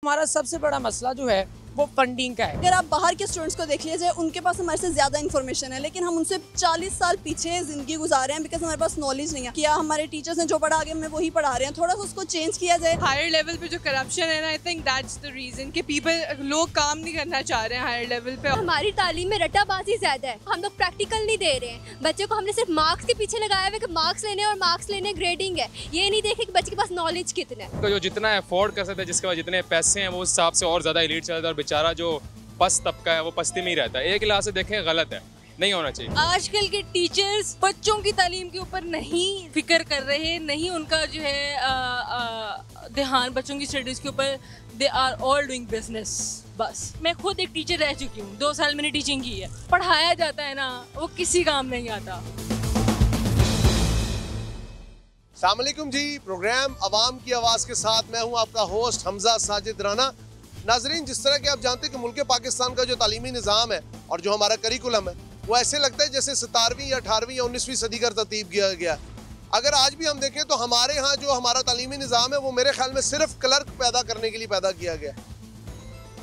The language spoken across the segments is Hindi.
हमारा सबसे बड़ा मसला जो है वो फंडिंग का है। अगर आप बाहर के स्टूडेंट्स को देख लीजिए, उनके पास हमारे से ज्यादा इन्फॉर्मेशन है, लेकिन हम उनसे 40 साल पीछे जिंदगी गुजार रहे हैं बिकॉज हमारे पास नॉलेज नहीं है। क्या हमारे टीचर्स ने जो पढ़ा आगे हमें वही पढ़ा रहे हैं, थोड़ा सा उसको चेंज किया जाए। हायर लेवल पे जो करप्शन है ना, I think that's the reason कि लोग काम नहीं करना चाह रहे हैं हायर लेवल पे। हमारी तालीम में रट्टाबाजी ज्यादा है, हम लोग प्रैक्टिकल नहीं दे रहे हैं। बच्चे को हमने सिर्फ मार्क्स के पीछे लगाया हुआ कि मार्क्स लेने और मार्क्स लेने ग्रेडिंग है, ये नहीं देखे कि बच्चे के पास नॉलेज कितना है। तो जो जितना अफोर्ड कर सकते हैं, जिसके पास जितने पैसे हैं, वो उस हिसाब से और ज़्यादा एलीट चलता है और बेचारा जो पस्त तबका है वो पस्ती में ही रहता है। एक लिहाज से देखें गलत है, नहीं होना चाहिए। आजकल के टीचर्स बच्चों की तालीम के ऊपर नहीं फिक्र कर रहे, नहीं उनका जो है ध्यान बच्चों की स्टडीज के ऊपर। They are all doing business. बस मैं खुद एक टीचर रह चुकी हूँ, 2 साल मैंने टीचिंग की है। पढ़ाया जाता है ना, वो किसी काम नहीं आता। अस्सलाम वालेकुम जी, प्रोग्राम अवाम की आवाज़ के साथ मैं हूं आपका होस्ट हमजा साजिद राना। नाजरीन, जिस तरह के आप जानते हैं कि मुल्क पाकिस्तान का जो तालीमी निज़ाम है और जो हमारा करिकुलम है वो ऐसे लगता है जैसे 17वीं या 18वीं या 19वीं सदी का तरतीब किया गया। अगर आज भी हम देखें तो हमारे यहाँ जो हमारा तालीमी निज़ाम है वो मेरे ख्याल में सिर्फ क्लर्क पैदा करने के लिए पैदा किया गया।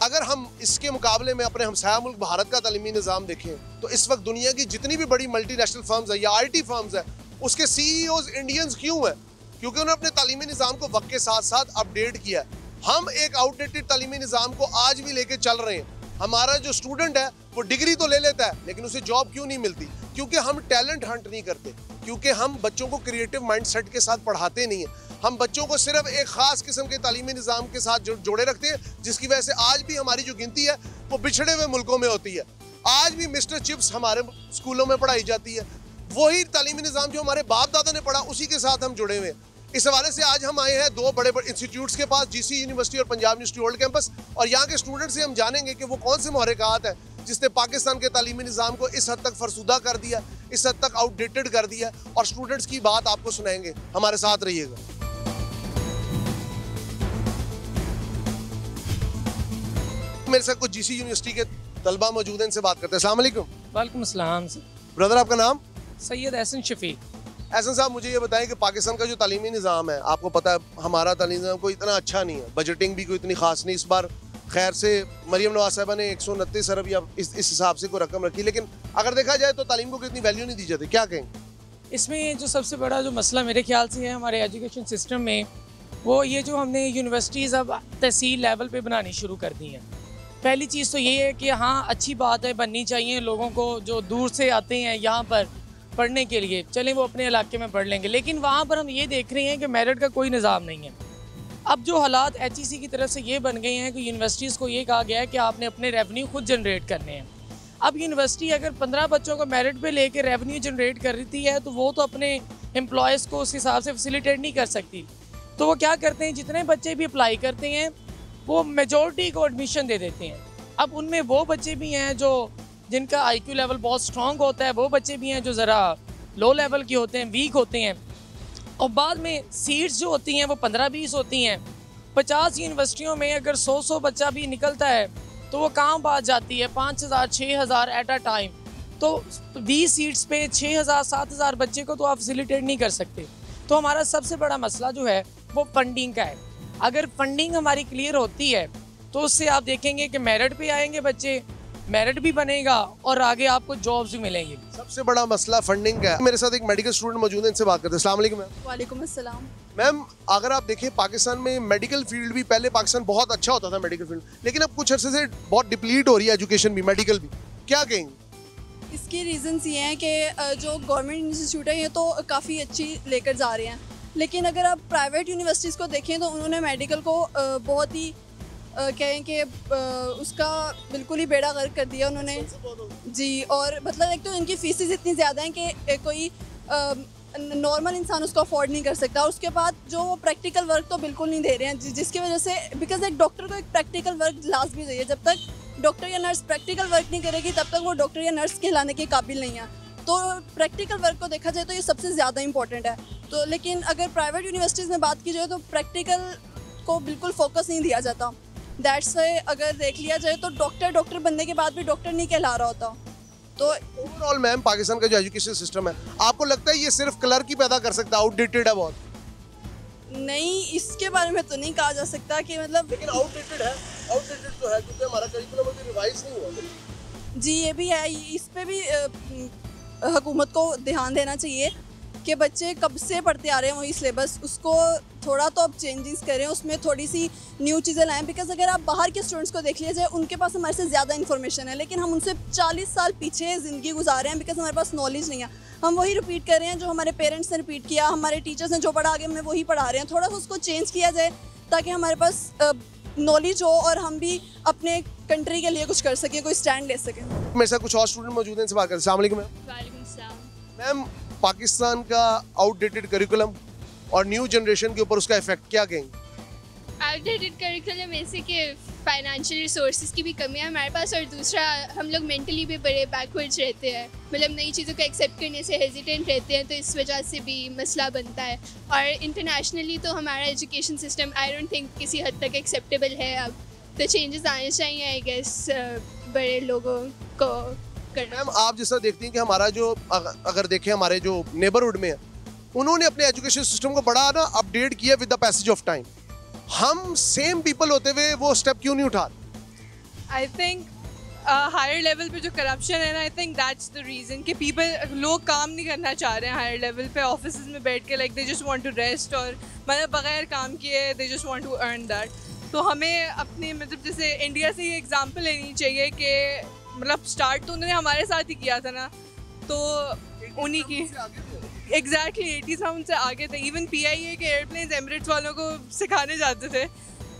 अगर हम इसके मुकाबले में अपने हमसाया मुल्क भारत का तालीमी निज़ाम देखें तो इस वक्त दुनिया की जितनी भी बड़ी मल्टीनेशनल फर्म्स है या IT फर्म्स है, उसके CEOs इंडियंस क्यों हैं? क्योंकि उन्होंने अपने तालीमी निज़ाम को वक्त के साथ साथ अपडेट किया है। हम एक आउटडेटेड तालीमी निज़ाम को आज भी लेके चल रहे हैं। हमारा जो स्टूडेंट है वो डिग्री तो ले लेता है, लेकिन उसे जॉब क्यों नहीं मिलती? क्योंकि हम टैलेंट हंट नहीं करते, क्योंकि हम बच्चों को क्रिएटिव माइंडसेट के साथ पढ़ाते नहीं हैं। हम बच्चों को सिर्फ एक ख़ास किस्म के तालीमी निज़ाम के साथ जोड़े रखते हैं, जिसकी वजह से आज भी हमारी जो गिनती है वो बिछड़े हुए मुल्कों में होती है। आज भी मिस्टर चिप्स हमारे स्कूलों में पढ़ाई जाती है। वही तालीमी निज़ाम जो हमारे बाप दादा ने पढ़ा, उसी के साथ हम जुड़े हुए हैं। इस हवाले से आज हम आए हैं 2 बड़े बड़े इंस्टीट्यूट्स के पास, GC यूनिवर्सिटी और पंजाब यूनिवर्सिटी ओल्ड कैंपस, और यहाँ के स्टूडेंट से हम जानेंगे कि वो कौन से मुहर्रिकात हैं जिसने पाकिस्तान के तालीमी निज़ाम को इस हद तक फरसुदा कर दिया, इस हद तक आउटडेटेड कर दिया, और स्टूडेंट्स की बात आपको सुनाएंगे। हमारे साथ रहिएगा। मेरे साथ कुछ GC यूनिवर्सिटी के तलबा मौजूद हैं, इनसे बात करते हैं। अस्सलाम वालेकुम। वालेकुम अस्सलाम। ब्रदर, आपका नाम? सैयद एहसन शफीक। एहसन साहब, मुझे ये बताएं कि पाकिस्तान का जो तालीमी निज़ाम है, आपको पता है हमारा तालीमी निज़ाम कोई इतना अच्छा नहीं है, बजटिंग भी कोई इतनी खास नहीं। इस बार खैर से मरियम नवाज साहबा ने 129 अरब या इस हिसाब से कोई रकम रखी, लेकिन अगर देखा जाए तो तालीम को कितनी वैल्यू नहीं दी जाती। क्या कहेंगे? इसमें जो सबसे बड़ा जो मसला मेरे ख्याल से है हमारे एजुकेशन सिस्टम में, वो ये जो हमने यूनिवर्सिटीज़ अब तहसील लेवल पे बनानी शुरू कर दी हैं। पहली चीज़ तो ये है कि हाँ, अच्छी बात है, बननी चाहिए। लोगों को जो दूर से आते हैं यहाँ पर पढ़ने के लिए, चलें वो अपने इलाके में पढ़ लेंगे, लेकिन वहाँ पर हम ये देख रहे हैं कि मेरिट का कोई निज़ाम नहीं है। अब जो हालात HEC की तरफ से ये बन गए हैं कि यूनिवर्सिटीज़ को ये कहा गया है कि आपने अपने रेवेन्यू खुद जनरेट करने हैं। अब यूनिवर्सिटी अगर 15 बच्चों को मेरिट पे लेके रेवेन्यू जनरेट कर रही है तो वो तो अपने एम्प्लॉयज़ को उस हिसाब से फैसिलिटेट नहीं कर सकती। तो वो क्या करते हैं, जितने बच्चे भी अप्लाई करते हैं वो मेजॉरिटी को एडमिशन दे देते हैं। अब उनमें वो बच्चे भी हैं जो जिनका IQ लेवल बहुत स्ट्रॉन्ग होता है, वो बच्चे भी हैं जो ज़रा लो लेवल के होते हैं, वीक होते हैं, और बाद में सीट्स जो होती हैं वो 15-20 होती हैं। 50 यूनिवर्सिटियों में अगर 100 बच्चा भी निकलता है तो वो कहाँ बात जाती है 5000-6000 एट अ टाइम। तो 20 सीट्स पे 6000-7000 बच्चे को तो आप फैसिलिटेट नहीं कर सकते। तो हमारा सबसे बड़ा मसला जो है वो फंडिंग का है। अगर फंडिंग हमारी क्लियर होती है तो उससे आप देखेंगे कि मेरिट पे आएंगे बच्चे, मेरिट भी बनेगा और आगे आपको जॉब्स भी मिलेंगी। सबसे बड़ा मसला फंडिंग का है। मेरे साथ एक मेडिकल स्टूडेंट मौजूद है, इनसे बात करते हैं। अस्सलाम वालेकुम मैम। वालेकुम अस्सलाम। मैम, अगर आप देखें पाकिस्तान में मेडिकल फील्ड भी, पहले पाकिस्तान बहुत अच्छा होता था मेडिकल फील्ड, लेकिन अब कुछ अरसे से बहुत डिप्लीट हो रही है एजुकेशन भी, मेडिकल भी। क्या कहेंगे? इसके रीजंस ये हैं कि जो गवर्नमेंट इंस्टीट्यूट है ये तो काफ़ी अच्छी लेकर जा रहे हैं, लेकिन अगर आप प्राइवेट यूनिवर्सिटीज़ को देखें तो उन्होंने मेडिकल को बहुत ही कहें कि उसका बिल्कुल ही बेड़ा गर्क कर दिया उन्होंने जी। और मतलब एक तो इनकी फीसेस इतनी ज़्यादा हैं कि कोई नॉर्मल इंसान उसको अफोर्ड नहीं कर सकता। और उसके बाद जो वो प्रैक्टिकल वर्क तो बिल्कुल नहीं दे रहे हैं, जिसकी वजह से बिकॉज एक डॉक्टर को एक प्रैक्टिकल वर्क लाजमी चाहिए। जब तक डॉक्टर या नर्स प्रैक्टिकल वर्क नहीं करेगी तब तक वो डॉक्टर या नर्स कहलाने के काबिल नहीं है। तो प्रैक्टिकल वर्क को देखा जाए तो ये सबसे ज़्यादा इंपॉर्टेंट है। तो लेकिन अगर प्राइवेट यूनिवर्सिटीज़ में बात की जाए तो प्रैक्टिकल को बिल्कुल फोकस नहीं दिया जाता। दैट्स अगर देख लिया जाए तो डॉक्टर बनने के बाद भी डॉक्टर नहीं कहला रहा होता। तो ओवरऑल मैम, पाकिस्तान का जो एजुकेशन सिस्टम है, आपको लगता है ये सिर्फ क्लर्क ही पैदा कर सकता है, आउटडेटेड है बहुत? नहीं, इसके बारे में तो नहीं कहा जा सकता कि मतलब लेकिन आउटडेटेड है, आउटडेटेड तो है क्योंकि हमारा करिकुलम अभी रिवाइज नहीं हुआ। जी ये भी है, इस पे भी हुकूमत को ध्यान देना चाहिए कि बच्चे कब से पढ़ते आ रहे हैं वही सिलेबस, उसको थोड़ा तो अब चेंजेस करें, उसमें थोड़ी सी न्यू चीज़ें लाएं। बिकॉज अगर आप बाहर के स्टूडेंट्स को देख लीजिए, उनके पास हमारे से ज़्यादा इन्फॉर्मेशन है, लेकिन हम उनसे 40 साल पीछे ज़िंदगी गुजार रहे हैं बिकॉज हमारे पास नॉलेज नहीं है। हम वही रिपीट कर रहे हैं जो हमारे पेरेंट्स ने रिपीट किया, हमारे टीचर्स ने जो पढ़ा आगे हमें वही पढ़ा रहे हैं। थोड़ा सा उसको चेंज किया जाए ताकि हमारे पास नॉलेज हो और हम भी अपने कंट्री के लिए कुछ कर सकें, कोई स्टैंड ले सकें। मेरे साथ कुछ और स्टूडेंट मौजूद हैं, इनसे बात करते हैं। अस्सलाम वालेकुम मैम। वालेकुम सलाम। मैम, पाकिस्तान का आउटडेटेड करिकुलम और न्यू जनरेशन के ऊपर उसका इफेक्ट क्या कहेंगे? आउटडेटेड करिकुलम ऐसे कि फाइनेंशियल रिसोर्सेज की भी कमी है हमारे पास, और दूसरा हम लोग मेंटली भी बड़े बैकवर्ड्स रहते हैं, मतलब नई चीज़ों को एक्सेप्ट करने से हेजिटेंट रहते हैं, तो इस वजह से भी मसला बनता है। और इंटरनेशनली तो हमारा education system I don't think किसी हद तक एक्सेप्टेबल है अब, तो चेंजेस आने चाहिए आई गेस बड़े लोगों को करना। मैम, आप जैसा देखती हैं कि हमारा जो अगर देखें हमारे जो नेबरहुड में है, उन्होंने अपने एजुकेशन सिस्टम को बड़ा ना अपडेट किया with the passage of time. हम सेम पीपल होते हुए वो स्टेप क्यों नहीं उठा? आई थिंक हायर लेवल पे जो करप्शन है ना, I think that's the reason कि लोग काम नहीं करना चाह रहे हैं हायर लेवल पे, ऑफिस में बैठ के like they just want to rest, और मतलब बगैर काम किए they just want to earn that. तो हमें अपने मतलब जैसे इंडिया से ये एग्जांपल लेनी चाहिए कि मतलब स्टार्ट तो उन्होंने हमारे साथ ही किया था ना, तो उन्हीं की एग्जैक्टली 80s हम उनसे आगे थे। इवन PIA के एयरप्लेन्स एमिरेट्स वालों को सिखाने जाते थे।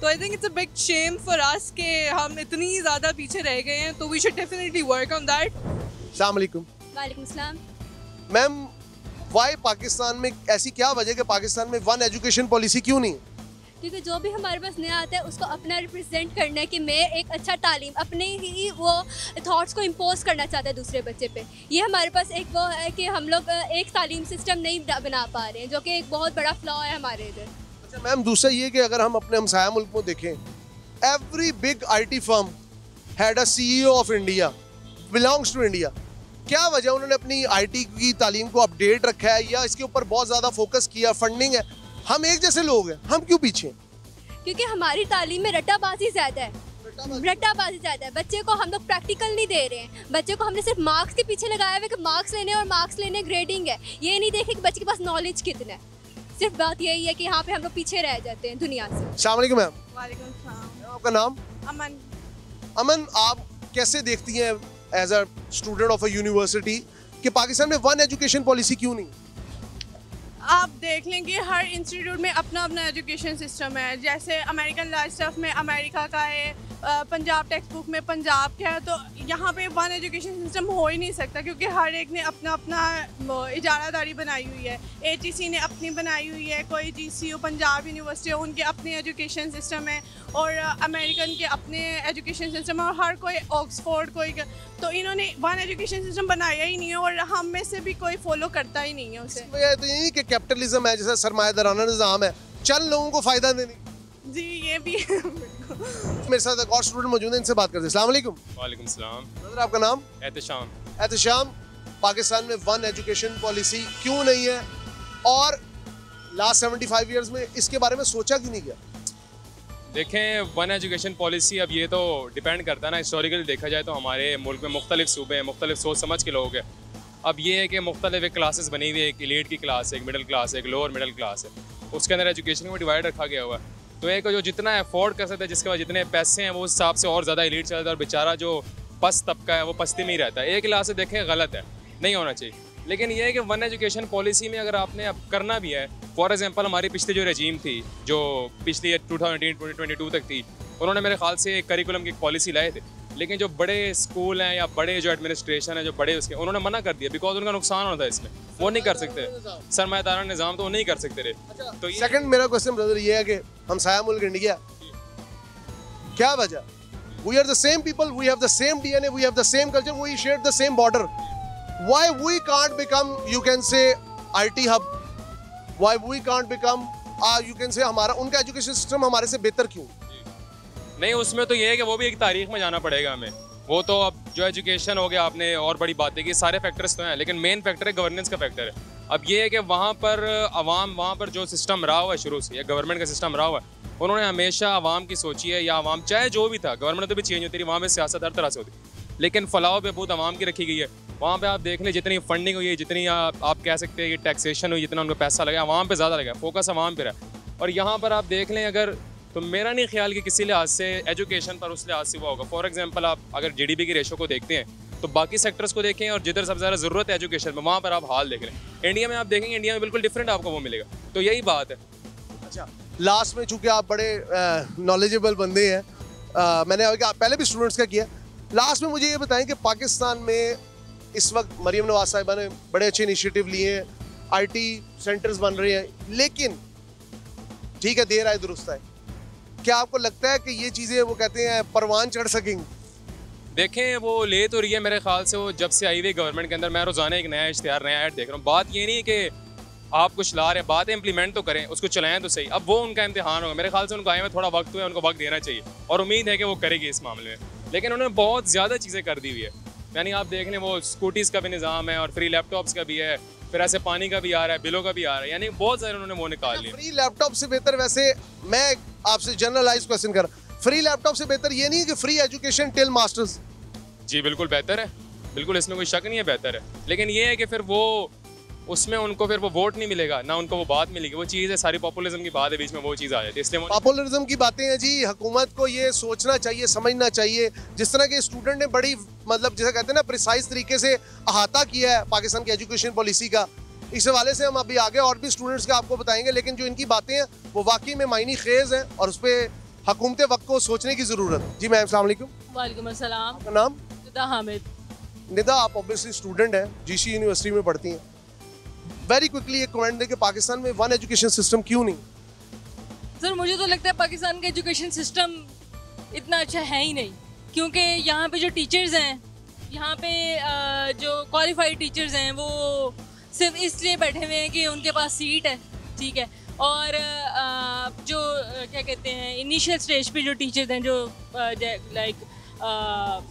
तो I think it's a big shame for us कि हम इतनी ज़्यादा पीछे रह गए हैं, तो we should definitely work on that. अस्सलाम वालेकुम। वालेकुम सलाम। मैम, वाई पाकिस्तान में ऐसी क्या वजह कि पाकिस्तान में वन एजुकेशन पॉलिसी क्यों नहीं है? क्योंकि जो भी हमारे पास नया आता है उसको अपना रिप्रेजेंट करना है कि मैं एक अच्छा तालीम अपने ही वो थॉट्स को इम्पोज करना चाहता है दूसरे बच्चे पे। ये हमारे पास एक वो है कि हम लोग एक तालीम सिस्टम नहीं बना पा रहे हैं, जो कि एक बहुत बड़ा फ्लॉ है हमारे इधर। अच्छा मैम, दूसरा ये कि अगर हम अपने हमसाया मुल्क में देखें, every big IT firm had a CEO of India belongs to India. क्या वजह उन्होंने अपनी IT की तालीम को अपडेट रखा है या इसके ऊपर बहुत ज़्यादा फोकस किया? फंडिंग है, हम एक जैसे लोग हैं, हम क्यों पीछे? क्योंकि हमारी तालीम में रट्टाबाजी ज़्यादा है, रट्टाबाजी ज़्यादा है। बच्चे को हम लोग प्रैक्टिकल नहीं दे रहे हैं, बच्चे को हमने सिर्फ मार्क्स के पीछे लगाया हुआ है कि मार्क्स लेने और मार्क्स लेने ग्रेडिंग है, ये नहीं देखे कि बच्चे के पास नॉलेज कितना है। सिर्फ बात यही है कि यहाँ पे हम लोग पीछे रह जाते हैं दुनिया से। अस्सलाम वालेकुम मैम। वालेकुम सलाम। आपका नाम? अमन। अमन, आप कैसे देखती हैं as a student of a university कि पाकिस्तान में वन एजुकेशन पॉलिसी क्यों नहीं? आप देख लें कि हर इंस्टीट्यूट में अपना अपना एजुकेशन सिस्टम है। जैसे अमेरिकन लॉ स्टफ में अमेरिका का है, पंजाब टेक्स्ट बुक में पंजाब का है, तो यहाँ पे वन एजुकेशन सिस्टम हो ही नहीं सकता क्योंकि हर एक ने अपना अपना इजारादारी बनाई हुई है। ATC ने अपनी बनाई हुई है, कोई GCU पंजाब यूनिवर्सिटी है, उनके अपने एजुकेशन सिस्टम है, और अमेरिकन के अपने एजुकेशन सिस्टम है, और हर कोई ऑक्सफोर्ड कोई, तो इन्होंने वन एजुकेशन सिस्टम बनाया ही नहीं है और हम में से भी कोई फॉलो करता ही नहीं है उसे। तो यही कि कैपिटलिज्म है, जैसा सरमायादाराना निज़ाम है, चंद लोगों को फ़ायदा देने। जी ये भी है। मेरे साथ एक और स्टूडेंट मौजूद है, इनसे बात करते हैं। अस्सलाम वालेकुम। वालेकुम सलाम। ब्रदर, आपका नाम? एहतशाम। एहतशाम, पाकिस्तान में वन एजुकेशन पॉलिसी क्यों नहीं है और लास्ट 75 ईयर्स में इसके बारे में सोचा क्यों नहीं गया? देखें, वन एजुकेशन पॉलिसी अब ये तो डिपेंड करता है ना, हिस्टोरिकली देखा जाए तो हमारे मुल्क में मुख्तलिफ सूबे हैं, मुख्तलिफ सोच समझ के लोग हैं। अब ये है कि मुख्तलिफ क्लासेस बनी हुई है, एक एलीट की क्लास है, एक मिडिल क्लास है, एक लोअर मिडिल क्लास है, उसके अंदर एजुकेशन को डिवाइड रखा गया हुआ है। तो एक जो जितना अफोर्ड कर सकता है, जिसके पास जितने पैसे हैं, वो उस हिसाब से और ज़्यादा एलीट चलता है, और बेचारा जो पस्त तबका है वो पस्ती में ही रहता है। एक लिहाज से देखें गलत है, नहीं होना चाहिए। लेकिन ये है कि वन एजुकेशन पॉलिसी में अगर आपने अब करना भी है, फॉर एग्जांपल हमारी पिछली जो रजीम थी, जो पिछली 2018-2022 तक थी, उन्होंने मेरे ख्याल से एक करिकुलम की पॉलिसी लाए थे, लेकिन जो बड़े स्कूल हैं या बड़े जो एडमिनिस्ट्रेशन है, जो बड़े उसके, उन्होंने मना कर दिया बिकॉज उनका नुकसान होता है इसमें, वो नहीं कर सकते। सरमायादाराना निज़ाम तो वो नहीं कर सकते रहे। तो सेकंड मेरा क्वेश्चन ब्रदर ये है कि हमसाया मुल्क इंडिया, क्या वजह? We are the same people, we have the same DNA, we have the same culture, we share the same border. Why we can't become, you can say, IT hub? Why we can't become, you can say, हमारा उनका एजुकेशन सिस्टम हमारे से बेहतर क्यों? नहीं, उसमें तो ये है कि वो भी एक तारीख में जाना पड़ेगा हमें। वो तो अब जो एजुकेशन हो गया, आपने और बड़ी बातें की, सारे फैक्टर्स तो हैं, लेकिन मेन फैक्टर है गवर्नेंस का फैक्टर है। अब ये है कि वहाँ पर आवाम, वहाँ पर जो सिस्टम रहा हुआ है शुरू से, या गवर्नमेंट का सिस्टम रहा हुआ है, उन्होंने हमेशा आवाम की सोची है, या आवाम चाहे जो भी था, गवर्नमेंट तो भी चेंज होती रही, वहाँ पे सियासत हर तरह से होती, लेकिन फलाह बहबूद आवाम की रखी गई है। वहाँ पे आप देख लें जितनी फंडिंग हुई है, जितनी आप कह सकते हैं कि टैक्सेशन हुई, जितना उनको पैसा लगा आवाम पे ज़्यादा लगा, फोकस आवाम पे रहा। और यहाँ पर आप देख लें अगर, तो मेरा नहीं ख्याल कि किसी लिहाज से एजुकेशन पर उस लिहाज से हुआ होगा। फॉर एग्जांपल आप अगर जीडीपी की रेशो को देखते हैं तो बाकी सेक्टर्स को देखें और जिधर सबसे ज़्यादा ज़रूरत है एजुकेशन में, वहाँ पर आप हाल देख लें। इंडिया में आप देखेंगे, इंडिया में बिल्कुल डिफरेंट आपको वो मिलेगा। तो यही बात है। अच्छा, लास्ट में चूंकि आप बड़े नॉलेजेबल बंदे हैं, मैंने पहले भी स्टूडेंट्स का किया, लास्ट में मुझे ये बताएं कि पाकिस्तान में इस वक्त मरीम नवाज साहिबा ने बड़े अच्छे इनिशिएटिव लिए हैं, आईटी सेंटर्स बन रहे हैं, लेकिन ठीक है देर आए दुरुस्त आए, क्या आपको लगता है कि ये चीज़ें वो कहते हैं परवान चढ़ सकेंगी? देखें वो ले तो रही है मेरे ख्याल से, वो जब से आई हुई गवर्नमेंट के अंदर मैं रोज़ाना एक नया इश्तिहार, नया ऐड देख रहा हूँ। बात ये नहीं है कि आप कुछ ला रहे हैं, बात इम्प्लीमेंट तो करें, उसको चलाएं तो सही। अब वो उनका इम्तिहान होगा मेरे ख्याल से, उनको आए में थोड़ा वक्त हुआ है, उनको वक्त देना चाहिए और उम्मीद है कि वो करेगी इस मामले में। लेकिन उन्होंने बहुत ज़्यादा चीज़ें कर दी हुई है, यानी आप देख लें वो स्कूटीज़ का भी निज़ाम है और फ्री लैपटॉप्स का भी है, फिर ऐसे पानी का भी आ रहा है, बिलों का भी आ रहा है, यानी बहुत सारे उन्होंने वो निकाल लिया। फ्री लैपटॉप से बेहतर, वैसे मैं आपसे जनरलाइज क्वेश्चन कर रहा हूं, फ्री लैपटॉप से बेहतर ये नहीं है कि फ्री एजुकेशन टिल मास्टर्स? जी बिल्कुल बेहतर है, बिल्कुल इसमें कोई शक नहीं है, बेहतर है। लेकिन ये है कि फिर वो उसमें उनको फिर वो वोट नहीं मिलेगा, ना उनको वो बात मिलेगी। वो चीज़ है, सारी पॉपुलिज्म की बात है, बीच में वो चीज़ आ जाती है, इसलिए पॉपुलिज्म की बातें हैं जी। हुकूमत को ये सोचना चाहिए, समझना चाहिए, जिस तरह के स्टूडेंट ने बड़ी मतलब जैसे कहते हैं ना प्रिसाइज तरीके से अहाता किया है पाकिस्तान की एजुकेशन पॉलिसी का, इस हवाले से हम अभी आगे और भी स्टूडेंट्स का आपको बताएंगे। लेकिन जो इनकी बातें हैं वो वाकई में मायनी खेज हैं और उस पर हुकूमत वक्त को सोचने की ज़रूरत है। जी मैम, अस्सलाम वालेकुम। वालेकुम अस्सलाम। आपका नाम? निदा हामिद। निदा, आप ऑब्वियसली स्टूडेंट हैं, जीसी यूनिवर्सिटी में पढ़ती हैं। वेरी क्विकली एक कमेंट दें कि पाकिस्तान में वन एजुकेशन सिस्टम क्यों नहीं? सर मुझे तो लगता है पाकिस्तान का एजुकेशन सिस्टम इतना अच्छा है ही नहीं, क्योंकि यहाँ पे जो टीचर्स हैं, यहाँ पे जो क्वालिफाइड टीचर्स हैं वो सिर्फ इसलिए बैठे हुए हैं कि उनके पास सीट है, ठीक है। और जो क्या कहते हैं इनिशियल स्टेज पे जो टीचर्स हैं, जो लाइक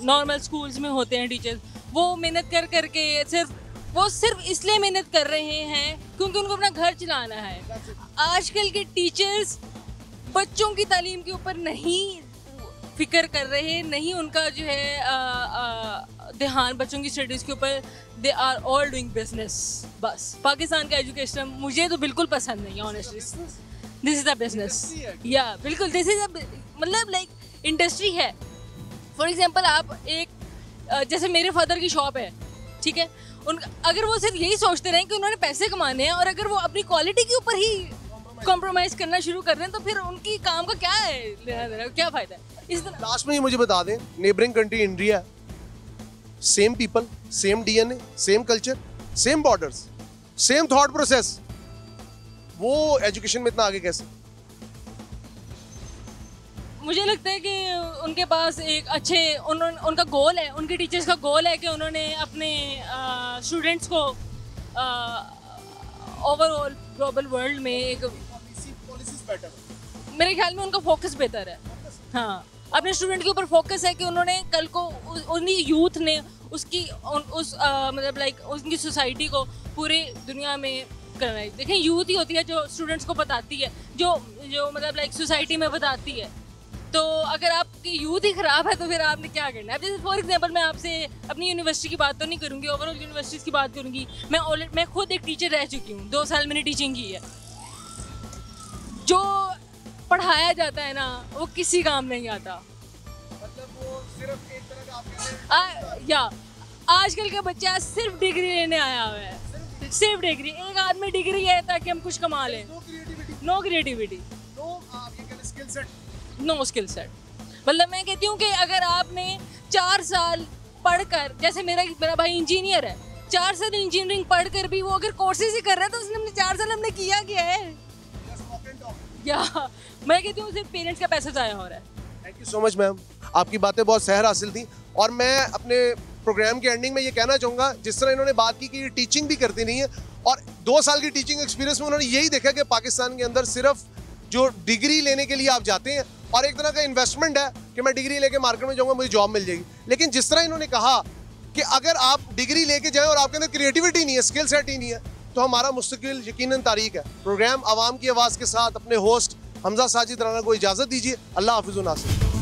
नॉर्मल स्कूल्स में होते हैं टीचर्स, वो मेहनत कर करके सिर्फ इसलिए मेहनत कर रहे हैं क्योंकि उनको अपना घर चलाना है। आजकल के टीचर्स बच्चों की तालीम के ऊपर नहीं फिक्र कर रहे, नहीं उनका जो है ध्यान बच्चों की स्टडीज़ के ऊपर। They are all doing business. बस पाकिस्तान का एजुकेशन मुझे तो बिल्कुल पसंद नहीं है, honestly. This is the business, या बिल्कुल दिस इज़ मतलब लाइक इंडस्ट्री है। फॉर एग्जांपल आप एक जैसे मेरे फादर की शॉप है, ठीक है, अगर वो सिर्फ यही सोचते रहें कि उन्होंने पैसे कमाने हैं और अगर वो अपनी क्वालिटी के ऊपर ही कॉम्प्रोमाइज़ करना शुरू कर रहे हैं तो फिर उनकी काम का क्या है लेना देना, क्या फ़ायदा है? लास्ट में ये मुझे बता दें, neighbouring country India, same people, same DNA, same culture, same borders, same thought process, वो एजुकेशन में इतना आगे कैसे? मुझे लगता है कि उनके पास एक अच्छे उनका गोल है, उनके टीचर्स का गोल है कि उन्होंने अपने स्टूडेंट्स को ओवरऑल ग्लोबल वर्ल्ड में एक मेरे ख्याल में उनका फोकस बेहतर है। हाँ, अपने स्टूडेंट के ऊपर फोकस है कि उन्होंने कल को उन्हीं यूथ ने मतलब लाइक उनकी सोसाइटी को पूरी दुनिया में करना है। देखें, यूथ ही होती है जो स्टूडेंट्स को बताती है, जो मतलब लाइक सोसाइटी में बताती है। तो अगर आपकी यूथ ही ख़राब है तो फिर आपने क्या करना है? जैसे फॉर एग्जांपल मैं आपसे अपनी यूनिवर्सिटी की बात तो नहीं करूँगी, ओवरऑल यूनिवर्सिटीज़ की बात करूँगी। मैं खुद एक टीचर रह चुकी हूँ, 2 साल मैंने टीचिंग की है। जो पढ़ाया जाता है ना वो किसी काम नहीं आता। मतलब वो सिर्फ एक तरह का या आजकल का बच्चा सिर्फ डिग्री लेने आया हुआ है, सिर्फ डिग्री। एक आदमी डिग्री है ताकि हम कुछ कमा लें। No creativity, no skill set. मतलब मैं कहती हूँ कि अगर आपने 4 साल पढ़कर, जैसे मेरा भाई इंजीनियर है, 4 साल इंजीनियरिंग पढ़कर भी वो अगर कोर्सेज ही कर रहा है तो उसने 4 साल हमने किया क्या है? या मैं कहती हूँ सिर्फ पेरेंट्स का पैसा ज़ाया हो रहा है। Thank you so much ma'am, आपकी बातें बहुत सहर हासिल थी। और मैं अपने प्रोग्राम के एंडिंग में ये कहना चाहूँगा, जिस तरह इन्होंने बात की कि ये टीचिंग भी करती नहीं है, और 2 साल की टीचिंग एक्सपीरियंस में उन्होंने यही देखा कि पाकिस्तान के अंदर सिर्फ जो डिग्री लेने के लिए आप जाते हैं और एक तरह का इन्वेस्टमेंट है कि मैं डिग्री लेके मार्केट में जाऊँगा, मुझे जॉब मिल जाएगी। लेकिन जिस तरह इन्होंने कहा कि अगर आप डिग्री लेके जाएं और आपके अंदर क्रिएटिविटी नहीं है, स्किल सेट ही नहीं है, तो हमारा मुस्तकिल यकीनन तारीख है। प्रोग्राम आवाम की आवाज़ के साथ अपने होस्ट हमजा साजिद राना को इजाज़त दीजिए। अल्लाह हाफिज़ नासिर।